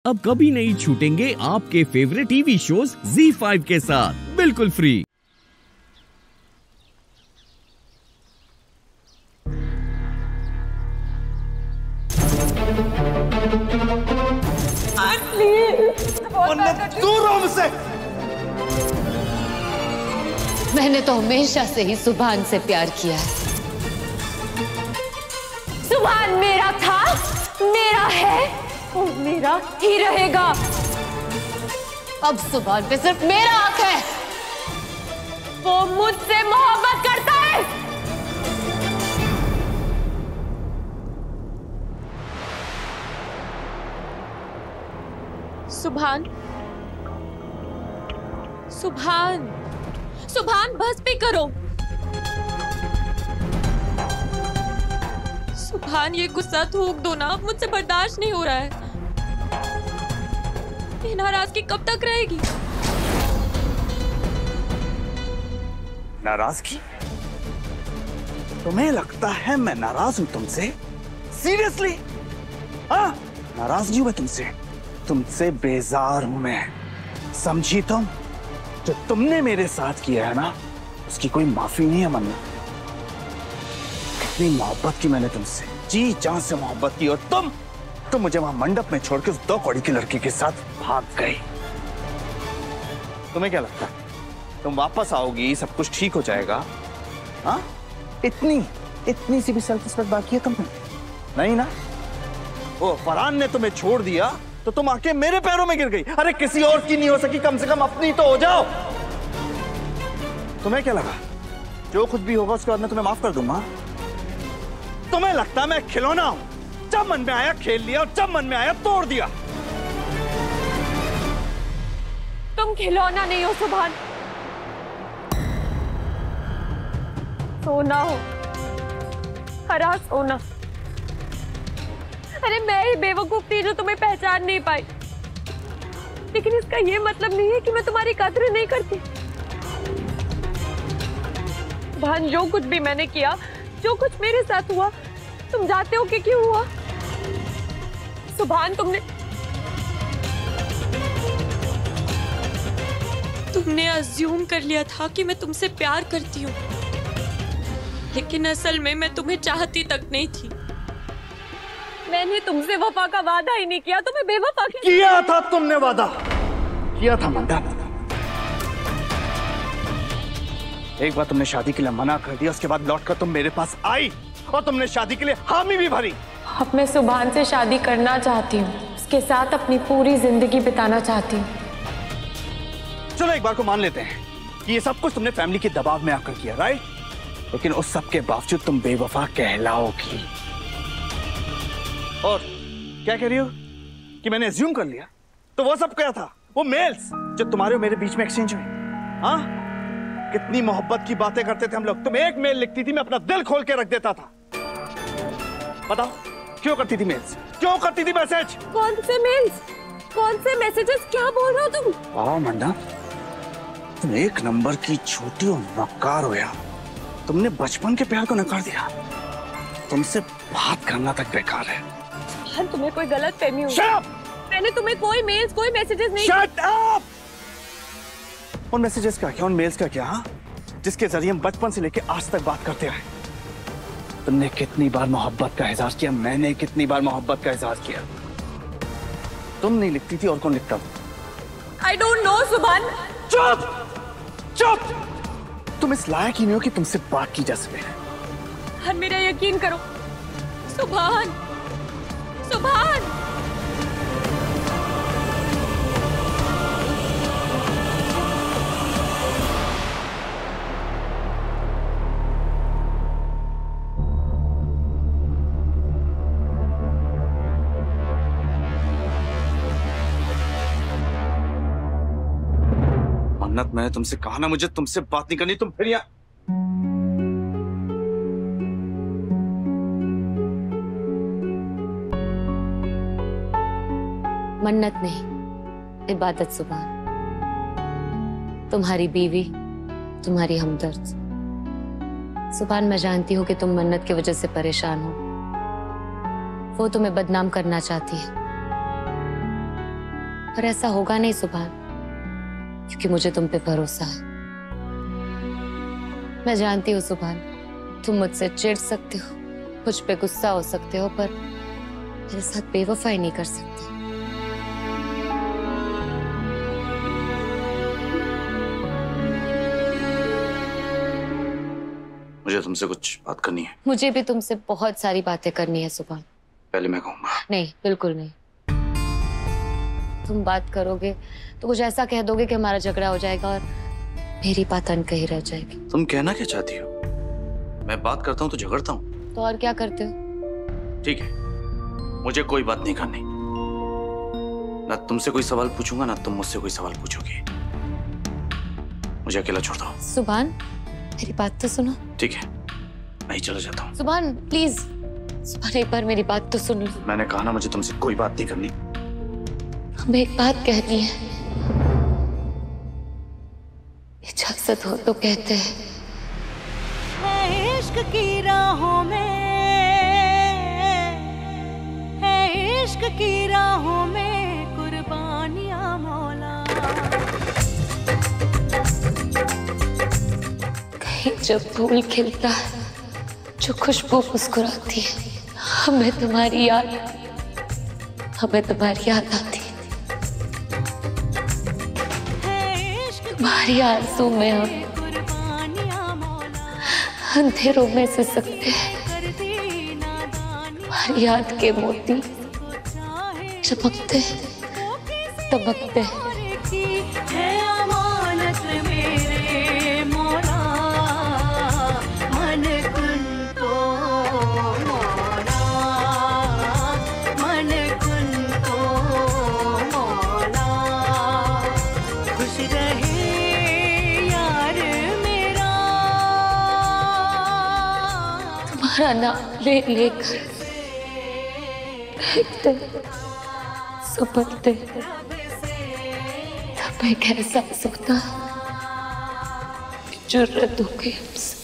अब कभी नहीं छूटेंगे आपके फेवरेट टीवी शोज ZEE5 के साथ बिल्कुल फ्री। दूर रहो मुझसे। मैंने तो हमेशा से ही सुभान से प्यार किया है। सुभान मेरा था, मेरा है और मेरा ही रहेगा। अब सुभान पे सिर्फ मेरा हक है। वो मुझसे मोहब्बत करता है। सुभान, सुभान, सुभान बस भी करो। सुभान ये गुस्सा थूक दो ना, मुझसे बर्दाश्त नहीं हो रहा है। ये नाराजगी कब तक रहेगी? नाराजगी? तुम्हें लगता है मैं नाराज हूं तुमसे? सीरियसली? हाँ, नाराज नहीं हूं मैं तुमसे। तुमसे बेजार हूं मैं। समझी तुम? जो तुमने मेरे साथ किया है ना, उसकी कोई माफी नहीं है मन्नत। कितनी मोहब्बत की मैंने तुमसे, जी जान से मोहब्बत की, और तुम मुझे वहां मंडप में छोड़ के उस 2 कौड़ी की लड़की के साथ भाग गई। तुम्हें क्या लगता है तुम वापस आओगी, सब कुछ ठीक हो जाएगा? हाँ, इतनी सी भी सेल्फ रिस्पेक्ट बाकी है तुम्हें? नहीं ना? वो फरहान ने तुम्हें छोड़ दिया तो तुम आके मेरे पैरों में गिर गई। अरे किसी और की नहीं हो सकी, कम से कम अपनी तो हो जाओ। तुम्हें क्या लगा जो कुछ भी होगा उसके बाद मैं तुम्हें माफ कर दूंगा? तुम्हें लगता मैं खिलौना हूं? जब मन में आया खेल लिया और जब मन में आया तोड़ दिया। तुम खिलौना नहीं हो सुभान, सोना हो, हरा सोना। अरे मैं ही बेवकूफ थी जो तुम्हें पहचान नहीं पाई, लेकिन इसका ये मतलब नहीं है कि मैं तुम्हारी कद्र नहीं करती। भान, जो कुछ भी मैंने किया, जो कुछ मेरे साथ हुआ, तुम जानते हो कि क्यों हुआ? सुभान, तुमने अज्यूम कर लिया था कि मैं तुमसे प्यार करती हूँ, लेकिन असल में मैं तुम्हें चाहती तक नहीं थी। मैंने तुमसे वफा का वादा ही नहीं किया, तो मैं बेवफा किया था। तुमने वादा किया था मंडप। एक बार तुमने शादी के लिए मना कर दिया, उसके बाद लौटकर तुम मेरे पास आई और तुमने शादी के लिए हामी भी भरी। अब मैं सुभान से शादी करना चाहती हूँ, उसके साथ अपनी पूरी जिंदगी बिताना चाहती हूँ। चलो एक बार को मान लेते हैं कि ये सब कुछ तुमने फैमिली के दबाव में आकर किया, राइट? लेकिन उस सब के बावजूद तुम बेवफा कहलाओगी। और क्या कह रही हो कि मैंने अज्यूम कर लिया? तो वो सब क्या था? वो मेल्स जो तुम्हारे और मेरे बीच में एक्सचेंज हुए। हाँ, कितनी मोहब्बत की बातें करते थे हम लोग। तुम एक मेल लिखती थी, मैं अपना दिल खोल के रख देता था। बताओ क्यों करती थी मेल्स? क्यों करती थी मैसेज? कौन से मेल्स, कौन से मैसेजेस, क्या बोल रहे हो तुम? वाह मंडा, तुम एक नंबर की छोटी और मक्कार हो यार। तुमने बचपन के प्यार को नकार दिया। तुमसे बात करना तक बेकार है। तुम्हें कोई गलत फहमी हुई। Shut up! मैंने तुम्हें कोई मेल्स, कोई मैसेजेस नहीं। Shut up! उन मैसेजेस का क्या, उन मेल्स का क्या? हाँ, जिसके जरिए हम बचपन से लेके आज तक बात करते आए। तुमने कितनी बार मोहब्बत का इजहार किया, मैंने कितनी बार मोहब्बत का इजहार किया। तुम नहीं लिखती थी और कौन लिखता था? I don't know सुभान। चुप चुप, तुम इस लायक ही नहीं हो कि तुमसे बात की जा सके। हर मेरा यकीन करो सुभान, सुभान। मन्नत, मैंने तुमसे कहा ना मुझे तुमसे बात नहीं करनी। तुम फिर यहाँ मन्नत नहीं, इबादत सुभान। तुम्हारी बीवी, तुम्हारी हमदर्द। सुभान, मैं जानती हूँ कि तुम मन्नत की वजह से परेशान हो। वो तुम्हें बदनाम करना चाहती है, पर ऐसा होगा नहीं सुभान, क्योंकि मुझे तुम पे भरोसा है। मैं जानती हूँ सुभान, तुम मुझसे चिढ़ सकते हो, मुझ पे गुस्सा हो सकते हो, पर मेरे साथ बेवफाई नहीं कर सकते। मुझे तुमसे कुछ बात करनी है। मुझे भी तुमसे बहुत सारी बातें करनी है सुभान। पहले मैं कहूँगा। नहीं, बिल्कुल नहीं। तुम बात करोगे तो कुछ ऐसा कह दोगे कि हमारा झगड़ा हो जाएगा और मेरी बात अनकही रह जाएगी। तुम कहना क्या चाहती हो? मैं बात करता हूँ तो झगड़ता हूँ। तो और क्या करते हो? ठीक है, मुझे कोई बात नहीं करनी। ना तुमसे कोई सवाल पूछूंगा, ना तुम मुझसे कोई सवाल पूछोगी। मुझे अकेला छोड़ दो। सुभान, मेरी बात तो सुनो। ठीक है, मैं ही चला जाता हूँ। सुभान प्लीज, सुभान एक बार मेरी बात तो सुन लो। मैंने कहा ना, मुझे तुमसे कोई बात नहीं करनी। हमें एक बात कहनी है, इजाजत हो तो कहते हैं। है इश्क की राहों में, है इश्क की राहों में कुर्बानियां मौला। कहीं जब फूल खिलता है, जो खुशबू मुस्कुराती है, हमें तुम्हारी याद आती है। तुम्हारी आंसू में हम अंधेरों में से सकते हैं, तुम्हारी याद के मोती चमकते दमकते हैं। तुम्हारा नाम ले लेकर देखते सुपरते तब एक एहसास होता है, जुर्रत हो गई हमसे,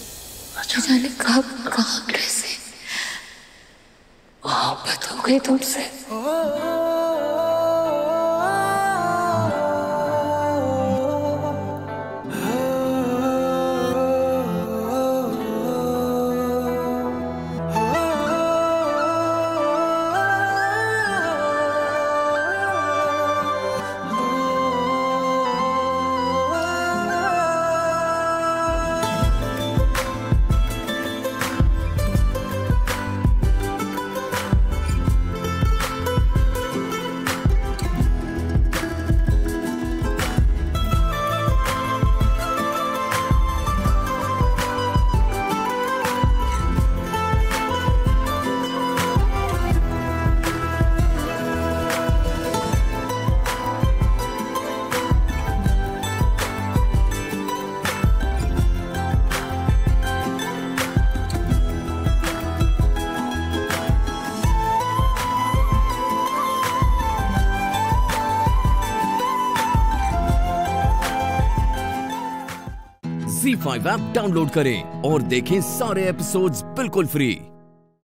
जाने कब कहाँ कैसे मोहब्बत हो गई तुमसे। ZEE5 ऐप डाउनलोड करें और देखें सारे एपिसोड्स बिल्कुल फ्री।